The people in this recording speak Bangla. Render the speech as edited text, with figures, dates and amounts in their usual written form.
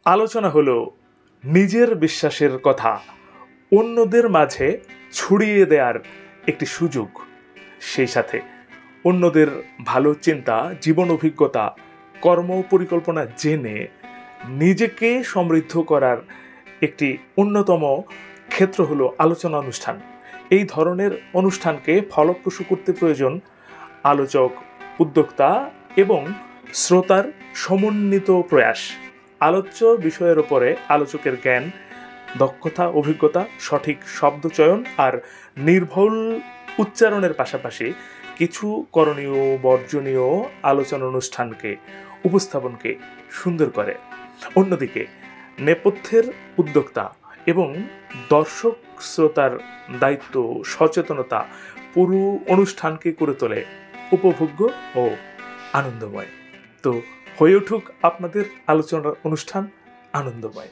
আলোচনা হলো নিজের বিশ্বাসের কথা অন্যদের মাঝে ছড়িয়ে দেওয়ার একটি সুযোগ, সেই সাথে অন্যদের ভালো চিন্তা, জীবন অভিজ্ঞতা, কর্ম পরিকল্পনা জেনে নিজেকে সমৃদ্ধ করার একটি অন্যতম ক্ষেত্র হলো আলোচনা অনুষ্ঠান। এই ধরনের অনুষ্ঠানকে ফলপ্রসূ করতে প্রয়োজন আলোচক, উদ্যোক্তা এবং শ্রোতার সমন্বিত প্রয়াস। আলোচ্য বিষয়ের উপরে আলোচকের জ্ঞান, দক্ষতা, অভিজ্ঞতা, সঠিক শব্দচয়ন আর নির্ভুল উচ্চারণের পাশাপাশি কিছু করণীয় বর্জনীয় আলোচনা অনুষ্ঠানকে, উপস্থাপনকে সুন্দর করে। অন্যদিকে নেপথ্যের উদ্যোক্তা এবং দর্শক শ্রোতার দায়িত্ব, সচেতনতা পুরো অনুষ্ঠানকে করে তোলে উপভোগ্য ও আনন্দময়। তো হয়ে উঠুক আপনাদের আলোচনার অনুষ্ঠান আনন্দময়।